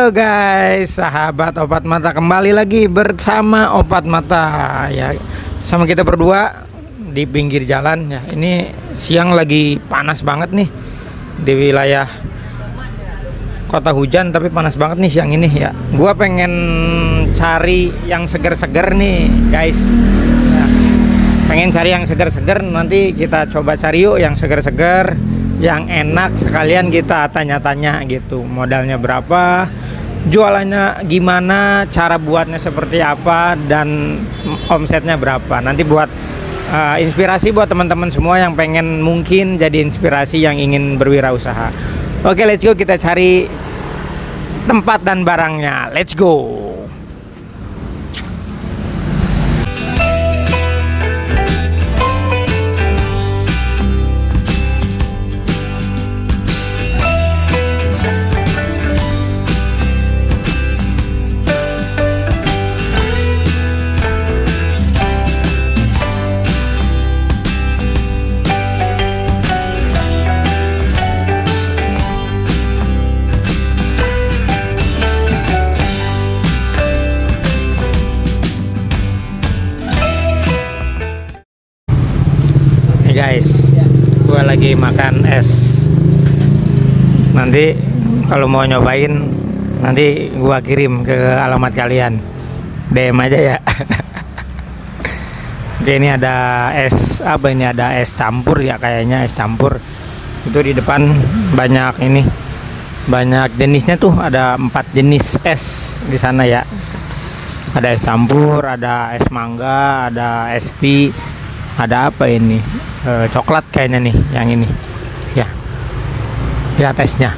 Halo guys, sahabat Opat Mata, kembali lagi bersama Opat Mata ya, sama kita berdua di pinggir jalan ya. Ini siang lagi panas banget nih di wilayah kota hujan, tapi panas banget nih siang ini ya. Gua pengen cari yang seger-seger nih guys ya. Pengen cari yang seger-seger, nanti kita coba cari yuk yang seger-seger, yang enak, sekalian kita tanya-tanya gitu, modalnya berapa, jualannya gimana, cara buatnya seperti apa, dan omsetnya berapa. Nanti buat inspirasi buat teman-teman semua yang pengen mungkin jadi inspirasi yang ingin berwirausaha. Oke, let's go, kita cari tempat dan barangnya. Let's go. Guys, gua lagi makan es. Nanti kalau mau nyobain, nanti gua kirim ke alamat kalian, DM aja ya. Oke, ini ada es apa ini? Ada es campur ya, kayaknya es campur. Itu di depan banyak ini, banyak jenisnya tuh, ada 4 jenis es di sana ya. Ada es campur, ada es mangga, ada es tea, ada apa ini? Coklat kayaknya nih yang ini ya. Lihat esnya.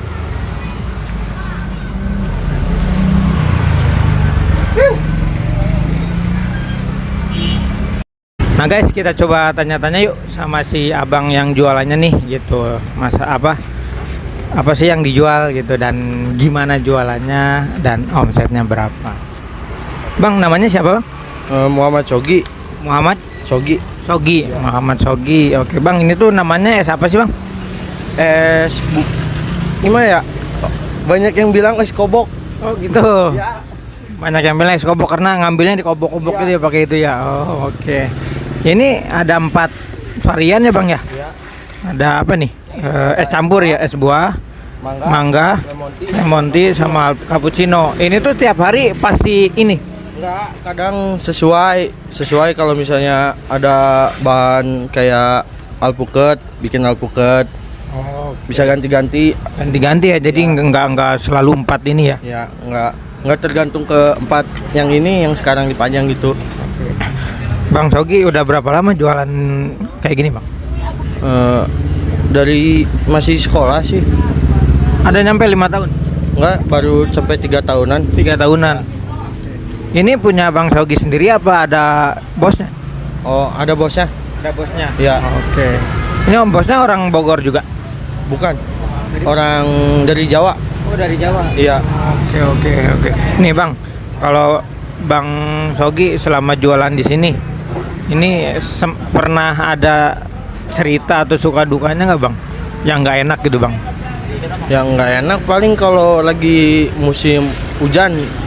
Nah guys, kita coba tanya-tanya yuk sama si abang yang jualannya nih gitu. Masa apa sih yang dijual gitu, dan gimana jualannya, dan omsetnya berapa. Bang, namanya siapa bang? Muhammad Sogi. Muhammad Sogi. Sogi, ya. Muhammad Sogi. Oke bang, ini tuh namanya es apa sih bang? Gimana ya? Banyak yang bilang es kobok. Oh gitu ya. Banyak yang bilang es kobok karena ngambilnya di kobok-kobok gitu ya, pakai itu ya. Oh oke. Ini ada 4 varian ya bang ya? Ya. Ada apa nih? Es campur ya, es buah, mangga, lemon tea, sama cappuccino. Ini tuh tiap hari pasti ini? Enggak, kadang sesuai kalau misalnya ada bahan kayak alpukat, bikin alpukat. Oh, bisa ganti-ganti ya. Jadi ya, enggak selalu 4 ini ya. Ya, enggak tergantung ke 4 yang ini yang sekarang dipajang gitu. Bang Sogi udah berapa lama jualan kayak gini bang? Dari masih sekolah sih. Ada nyampe 5 tahun? Enggak, baru sampai 3 tahunan. 3 tahunan. Ini punya Bang Sogi sendiri apa ada bosnya? Oh, ada bosnya. Ada bosnya? Ya. Oke. Ini om bosnya orang Bogor juga? Bukan. Orang dari Jawa. Oh, dari Jawa? Iya. Oke. Nih Bang, kalau Bang Sogi selama jualan di sini, ini pernah ada cerita atau suka dukanya nggak Bang? Yang nggak enak gitu Bang? Yang nggak enak paling kalau lagi musim hujan.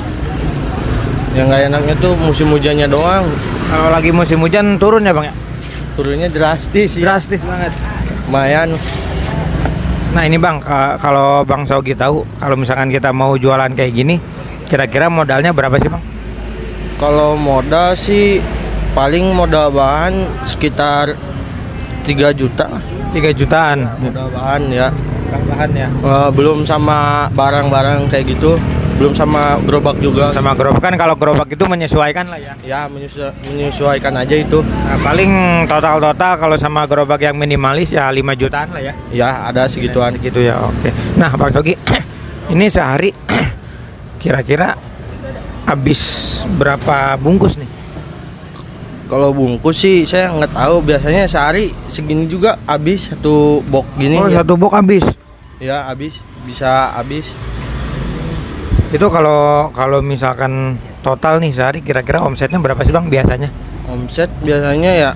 Yang nggak enaknya tuh musim hujannya doang. Kalau lagi musim hujan turun ya Bang ya? Turunnya drastis ya. Drastis banget. Lumayan. Nah ini Bang, kalau Bang Sogi tahu, kalau misalkan kita mau jualan kayak gini, kira-kira modalnya berapa sih Bang? Kalau modal sih paling modal bahan sekitar 3 juta lah. 3 jutaan. Modal bahan ya. Bahan ya. Belum sama barang-barang kayak gitu. Belum sama gerobak juga. Sama gerobak kan, kalau gerobak itu menyesuaikan lah ya. Ya, menyesuaikan aja itu. Nah, paling total kalau sama gerobak yang minimalis ya 5 jutaan lah ya. Ya, ada segituan. Gitu ya. Oke. Nah, Bang Sogi, ini sehari kira-kira habis berapa bungkus nih? Kalau bungkus sih saya nggak tahu. Biasanya sehari segini juga habis, 1 box gini. Oh, ya. 1 box habis? Ya, habis. Bisa habis. Itu kalau misalkan total nih sehari kira-kira omsetnya berapa sih Bang biasanya? Omset biasanya ya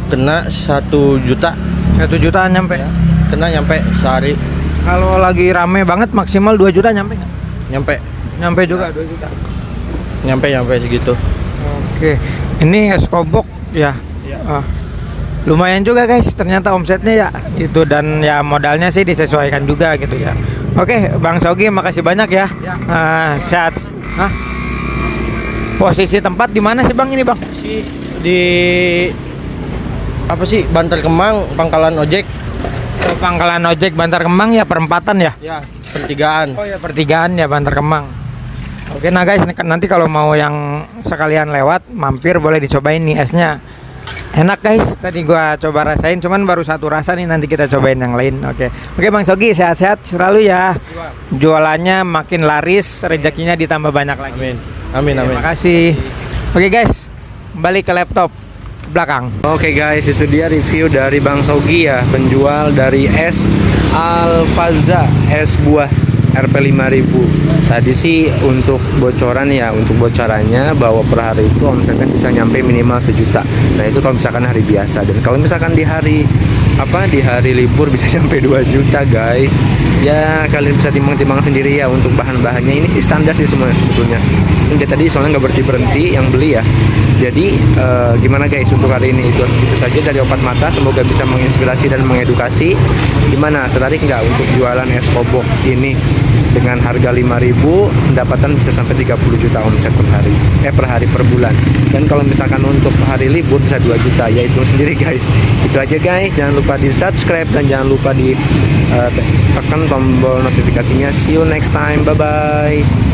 kena 1 juta. 1 jutaan nyampe? Ya, kena nyampe sehari. Kalau lagi rame banget maksimal 2 juta nyampe nggak? nyampe Nyampe juga 2 juta. nyampe segitu. Oke, ini es kobok ya. Ah, lumayan juga guys, ternyata omsetnya ya itu, dan ya modalnya sih disesuaikan juga gitu ya. Oke, Bang Sogi makasih banyak ya. Sehat. Hah? Posisi tempat di mana sih Bang ini Bang? Di apa sih, Bantar Kemang, pangkalan ojek. Oh, pangkalan ojek Bantar Kemang ya, perempatan ya? Ya, pertigaan. Oh ya, pertigaan ya Bantar Kemang. Oke, nah guys, nanti kalau mau yang sekalian lewat mampir boleh dicobain nih esnya. Enak guys, tadi gua coba rasain, cuman baru satu rasa nih, nanti kita cobain yang lain. Oke Bang Sogi, sehat-sehat selalu ya. Jualannya makin laris, rezekinya ditambah banyak lagi. Amin. Terima kasih. Oke guys, balik ke laptop belakang. Oke guys, itu dia review dari Bang Sogi ya, penjual dari es Alfaza, es buah RP 5000. Tadi sih untuk bocorannya bahwa per hari itu omsetnya bisa nyampe minimal 1 juta. Nah itu kalau misalkan hari biasa, dan kalau misalkan di hari libur bisa nyampe 2 juta guys. Ya kalian bisa timbang-timbang sendiri ya untuk bahan-bahannya. Ini sih standar sih semuanya sebetulnya. Ini tadi soalnya nggak berhenti yang beli ya. Jadi gimana guys untuk hari ini, itu saja dari Opat Mata. Semoga bisa menginspirasi dan mengedukasi. Gimana, tertarik nggak untuk jualan es kobok ini dengan harga 5.000, pendapatan bisa sampai 30 juta omset per hari per bulan. Dan kalau misalkan untuk hari libur bisa 2 juta, ya itu sendiri guys. Itu aja guys, jangan lupa di subscribe dan jangan lupa di tekan tombol notifikasinya. See you next time, bye bye.